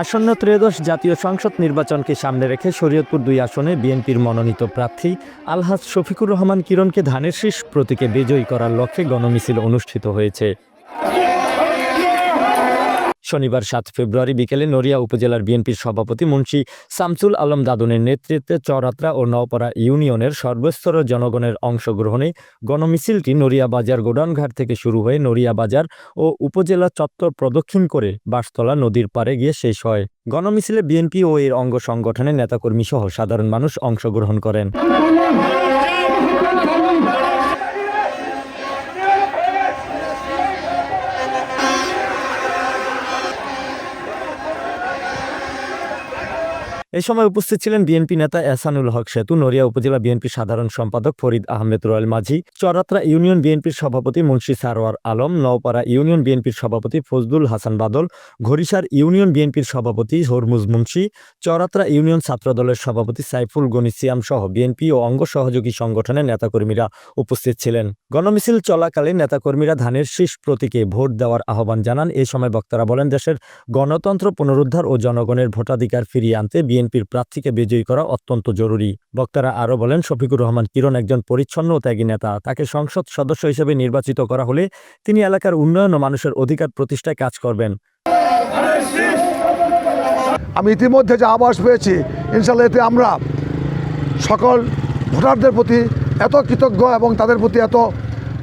আসন্ন ত্রয়োদশ জাতীয় সংসদ নির্বাচনকে সামনে রেখে শরীয়তপুর ২ আসনে বিএনপির মনোনীত প্রার্থী আলহাজ শফিকুর রহমান কিরণকে ধানের শীষ প্রতীকে বিজয়ী করার লক্ষ্যে গণমিছিল অনুষ্ঠিত হয়েছে। শনিবার ৭ ফেব্রুয়ারি বিকেলে নড়িয়া উপজেলার বিএনপির সভাপতি মুন্সি শামসুল আলম দাদুনের নেতৃত্বে চরআত্রা ও নওপাড়া ইউনিয়নের সর্বস্তরের জনগণের অংশগ্রহণে গণমিছিলটি নড়িয়া বাজার গোডাউনঘাট থেকে শুরু হয়ে নড়িয়া বাজার ও উপজেলা চত্বর প্রদক্ষিণ করে বাঁশতলা নদীর পাড়ে গিয়ে শেষ হয়। গণমিছিলে বিএনপি ও এর অঙ্গ সংগঠনের নেতাকর্মী সহ সাধারণ মানুষ অংশগ্রহণ করেন। এই সময় উপস্থিত ছিলেন বিএনপি নেতা এহসানুল হক সেতু, নড়িয়া উপজেলা বিএনপির সাধারণ সম্পাদক ফরিদ আহমেদ রয়েল মাঝি, চরআত্রা ইউনিয়ন বিএনপির সভাপতি মুন্সি সারোয়ার আলম, নওপাড়া ইউনিয়ন বিএনপির সভাপতি ফজলুল হাসান বাদল, ঘড়িসার ইউনিয়ন বিএনপির সভাপতি হরমুজ মুন্সি, চরআত্রা ইউনিয়ন ছাত্রদলের সভাপতি সাইফুল গনি সিয়াম সহ বিএনপি ও অঙ্গ সহযোগী সংগঠনের নেতাকর্মীরা উপস্থিত ছিলেন। গণমিছিল চলাকালে নেতাকর্মীরা ধানের শীষ প্রতীকে ভোট দেওয়ার আহ্বান জানান। এই সময় বক্তারা বলেন, দেশের গণতন্ত্র পুনরুদ্ধার ও জনগণের ভোটাধিকার ফিরিয়ে আনতে বিএনপির প্রার্থীকে বিজয়ী করা অত্যন্ত জরুরি। বক্তারা আরও বলেন, শফিকুর রহমান কিরণ একজন পরিচ্ছন্ন ও ত্যাগী নেতা। তাকে সংসদ সদস্য হিসেবে নির্বাচিত করা হলে তিনি এলাকার উন্নয়ন ও মানুষের অধিকার প্রতিষ্ঠায় কাজ করবেন। আমি ইতিমধ্যে যে আভাস পেয়েছি, ইনশাল্লাহ এতে আমরা সকল ভোটারদের প্রতি এত কৃতজ্ঞ এবং তাদের প্রতি এত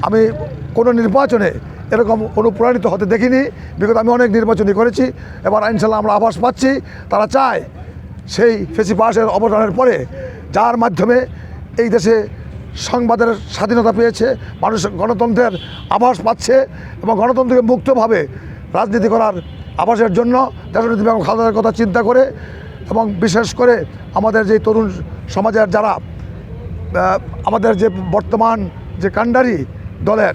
আমি কোনো নির্বাচনে এরকম অনুপ্রাণিত হতে দেখিনি। বিগত আমি অনেক নির্বাচনই করেছি। এবার ইনশাল্লাহ আমরা আভাস পাচ্ছি তারা চায় সেই ফেসিবাসের অবদানের পরে, যার মাধ্যমে এই দেশে সংবাদের স্বাধীনতা পেয়েছে, মানুষ গণতন্ত্রের আভাস পাচ্ছে এবং গণতন্ত্রকে মুক্তভাবে রাজনীতি করার আভাসের জন্য দেশনীতি এবং খালেদার কথা চিন্তা করে এবং বিশেষ করে আমাদের যে তরুণ সমাজের যারা আমাদের যে বর্তমান যে কাণ্ডারি দলের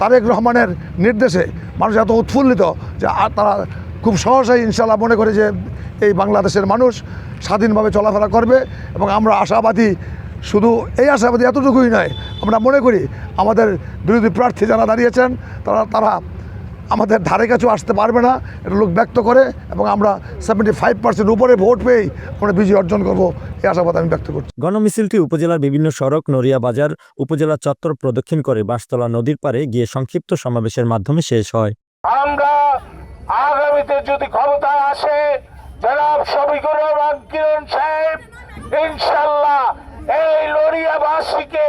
তারেক রহমানের নির্দেশে মানুষ এত উৎফুল্লিত যে তারা খুব সহজেই ইনশাল্লাহ মনে করে যে এই বাংলাদেশের মানুষ স্বাধীনভাবে চলাফেরা করবে। এবং আমরা আশাবাদী, শুধু এই আশাবাদী এতটুকুই নয়, আমরা মনে করি আমাদের বিরোধী প্রার্থী যারা দাঁড়িয়েছেন তারা আমাদের ধারে কাছেও আসতে পারবে না, এটা লোক ব্যক্ত করে এবং আমরা 75% উপরে ভোট পেয়েই আমরা বিজয় অর্জন করব, এই আশাবাদ আমি ব্যক্ত করছি। গণমিছিলটি উপজেলার বিভিন্ন সড়ক, নড়িয়া বাজার, উপজেলা চত্বর প্রদক্ষিণ করে বাঁশতলা নদীর পাড়ে গিয়ে সংক্ষিপ্ত সমাবেশের মাধ্যমে শেষ হয়। আমরা আগামীতে যদি ক্ষমতায় আসে জনাব শফিকুর রহমান কিরণ সাহেব ইনশাল্লাহ এই নড়িয়াবাসীকে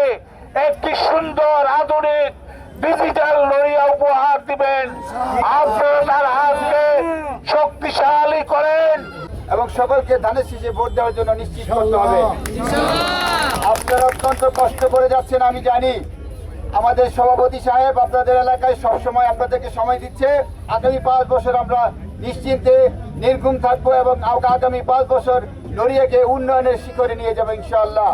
একটি সুন্দর আধুনিক ডিজিটাল নড়িয়া উপহার দিবেন। আপনারা তার হাতকে শক্তিশালী করেন এবং সকলকে ধানের শীষে ভোট দেওয়ার জন্য নিশ্চিত করতে হবে। আপনারা অত্যন্ত কষ্ট করে যাচ্ছেন আমি জানি। আমাদের সভাপতি সাহেব আপনাদের এলাকায় সবসময় আপনাদেরকে সময় দিচ্ছে। আগামী 5 বছর আমরা নিশ্চিন্তে নির্ঘুম থাকবো এবং আগামী 5 বছর নড়িয়াকে উন্নয়নের শিখরে নিয়ে যাবো ইনশাআল্লাহ।